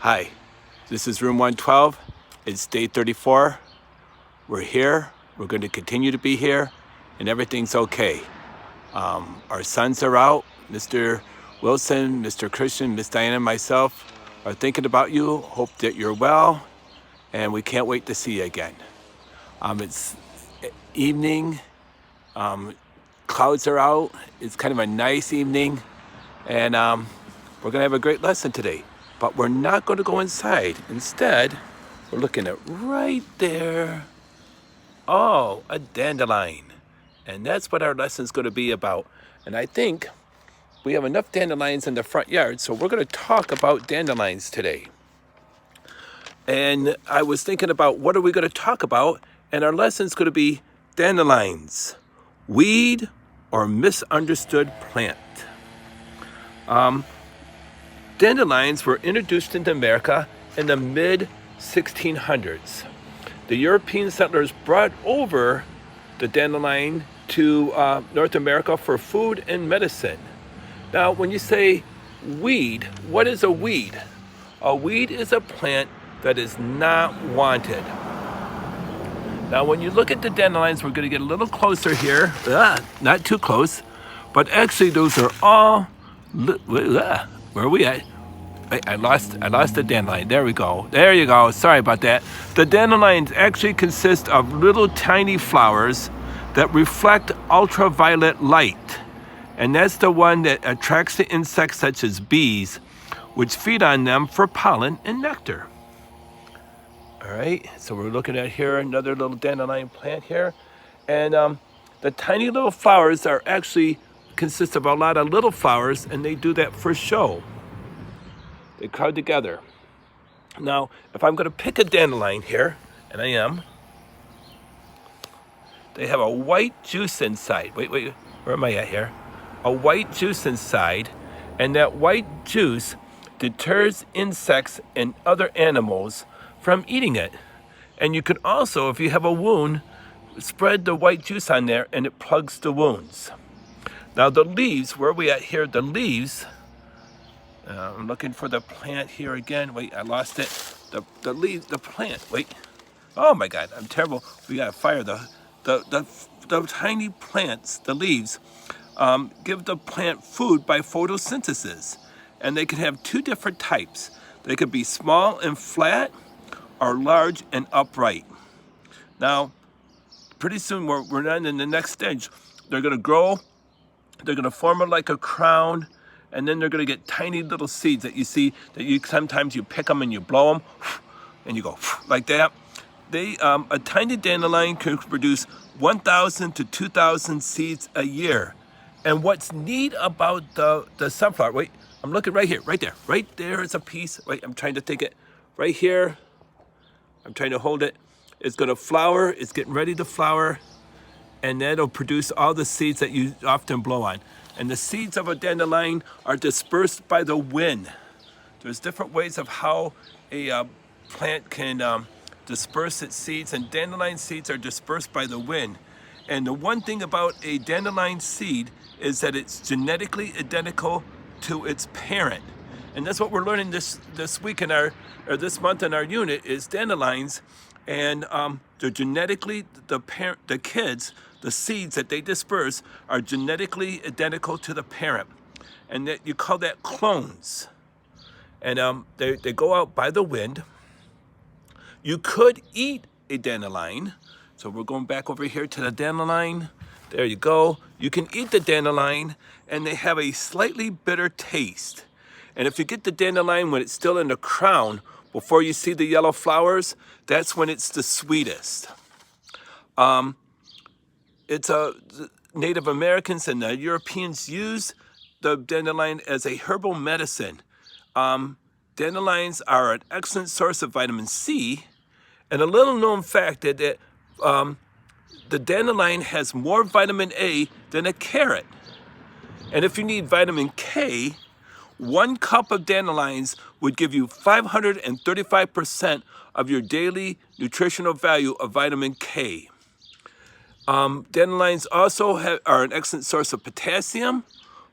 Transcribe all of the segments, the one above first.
Hi, this is room 112. It's day 34. We're here. We're going to continue to be here, and everything's okay. Our sons are out. Mr. Wilson, Mr. Christian, Miss Diana, and myself are thinking about you. Hope that you're well, and we can't wait to see you again. It's evening. Clouds are out. It's kind of a nice evening, and we're going to have a great lesson today. But we're not going to go inside. Instead, we're looking at right there. Oh, a dandelion. And that's what our lesson's going to be about. And I think we have enough dandelions in the front yard, so we're going to talk about dandelions today. And I was thinking about what are we going to talk about, and our lesson's going to be dandelions, weed or misunderstood plant. Dandelions were introduced into America in the mid-1600s. The European settlers brought over the dandelion to North America for food and medicine. Now, when you say weed, what is a weed? A weed is a plant that is not wanted. Now, when you look at the dandelions, we're going to get a little closer here. Not too close, but actually those are all... Where are we at? I lost the dandelion. There we go. There you go. Sorry about that. The dandelions actually consist of little tiny flowers that reflect ultraviolet light. And that's the one that attracts the insects such as bees, which feed on them for pollen and nectar. All right, so we're looking at here another little dandelion plant here. And the tiny little flowers are actually consist of a lot of little flowers, and they do that for show. They crowd together. Now, if I'm going to pick a dandelion here, and I am, they have a white juice inside. Wait, where am I at here? A white juice inside, and that white juice deters insects and other animals from eating it. And you could also, if you have a wound, spread the white juice on there, and it plugs the wounds. Now the leaves, where are we at here? The leaves, I'm looking for the plant here again. Wait, I lost it. The leaves, the plant, wait. Oh my God, I'm terrible. We gotta fire the tiny plants, the leaves, give the plant food by photosynthesis. And they can have two different types. They could be small and flat or large and upright. Now, pretty soon we're not in the next stage. They're gonna grow. They're going to form it like a crown, and then they're going to get tiny little seeds that you see that you sometimes you pick them and you blow them, and you go like that. A tiny dandelion can produce 1,000 to 2,000 seeds a year. And what's neat about the sunflower? Wait, I'm looking right here, right there is a piece. Wait, I'm trying to take it right here. I'm trying to hold it. It's going to flower. It's getting ready to flower. And that'll produce all the seeds that you often blow on. And the seeds of a dandelion are dispersed by the wind. There's different ways of how a plant can disperse its seeds, and dandelion seeds are dispersed by the wind. And the one thing about a dandelion seed is that it's genetically identical to its parent. And that's what we're learning this week this month in our unit is dandelions. And they're genetically, the kids, the seeds that they disperse are genetically identical to the parent. And that you call that clones. And they go out by the wind. You could eat a dandelion. So we're going back over here to the dandelion. There you go. You can eat the dandelion, and they have a slightly bitter taste. And if you get the dandelion when it's still in the crown, before you see the yellow flowers, that's when it's the sweetest. Native Americans and the Europeans use the dandelion as a herbal medicine. Dandelions are an excellent source of vitamin C, and a little known fact that the dandelion has more vitamin A than a carrot. And if you need vitamin K, 1 cup of dandelions would give you 535% of your daily nutritional value of vitamin K. Dandelions also are an excellent source of potassium,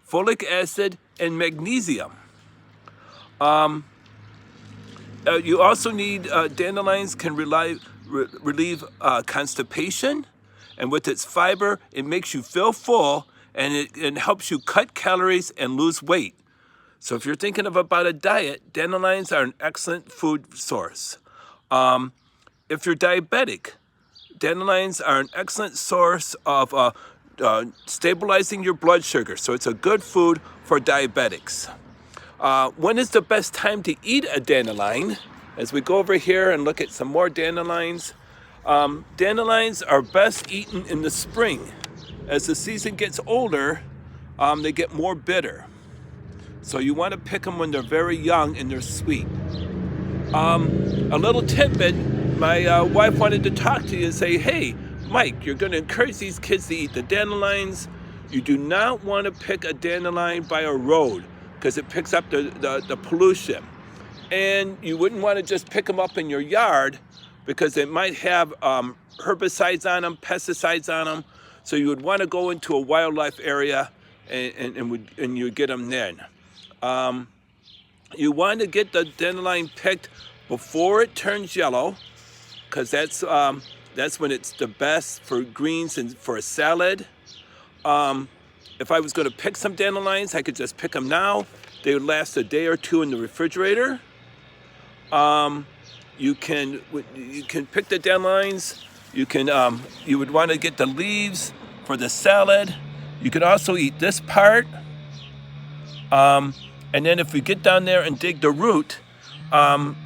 folic acid, and magnesium. You also need dandelions can relieve constipation, and with its fiber, it makes you feel full, and it helps you cut calories and lose weight. So if you're thinking about a diet, dandelions are an excellent food source. If you're diabetic, dandelions are an excellent source of stabilizing your blood sugar. So it's a good food for diabetics. When is the best time to eat a dandelion? As we go over here and look at some more dandelions, dandelions are best eaten in the spring. As the season gets older, they get more bitter. So you want to pick them when they're very young and they're sweet. A little tidbit, my wife wanted to talk to you and say, hey, Mike, you're going to encourage these kids to eat the dandelions. You do not want to pick a dandelion by a road because it picks up the pollution. And you wouldn't want to just pick them up in your yard because it might have herbicides on them, pesticides on them. So you would want to go into a wildlife area and you get them then. You want to get the dandelion picked before it turns yellow, because that's when it's the best for greens and for a salad. If I was going to pick some dandelions, I could just pick them now. They would last a day or two in the refrigerator. You can pick the dandelions. You would want to get the leaves for the salad. You could also eat this part. And then if we get down there and dig the root,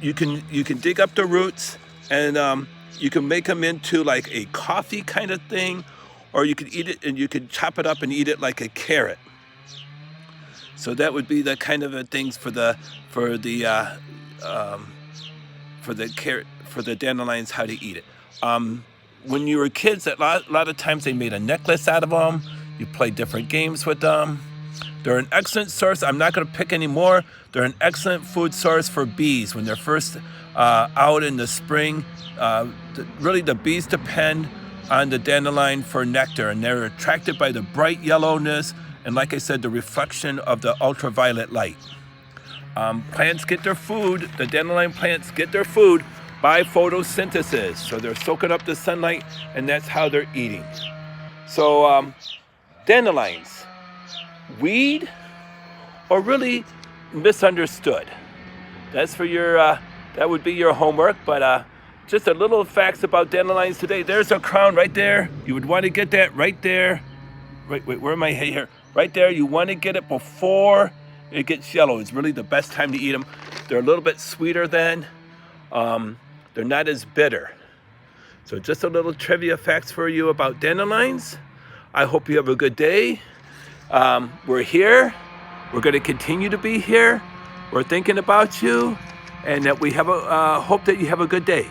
you can dig up the roots and you can make them into like a coffee kind of thing, or you could eat it and you could chop it up and eat it like a carrot. So that would be the kind of things for the dandelions, how to eat it. When you were kids, a lot of times they made a necklace out of them. You play different games with them. They're an excellent source. I'm not going to pick any more. They're an excellent food source for bees when they're first out in the spring. Really, the bees depend on the dandelion for nectar, and they're attracted by the bright yellowness and, like I said, the reflection of the ultraviolet light. Plants get their food, the dandelion plants get their food by photosynthesis. So they're soaking up the sunlight, and that's how they're eating. So dandelions, weed or really misunderstood? That's for your, that would be your homework, but just a little facts about dandelions today. There's a crown right there. You would want to get that right there. Wait, where am I here? Right there, you want to get it before it gets yellow. It's really the best time to eat them. They're a little bit sweeter then. They're not as bitter. So just a little trivia facts for you about dandelions. I hope you have a good day. We're here. We're going to continue to be here. We're thinking about you, and that we have a hope that you have a good day.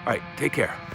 All right, take care.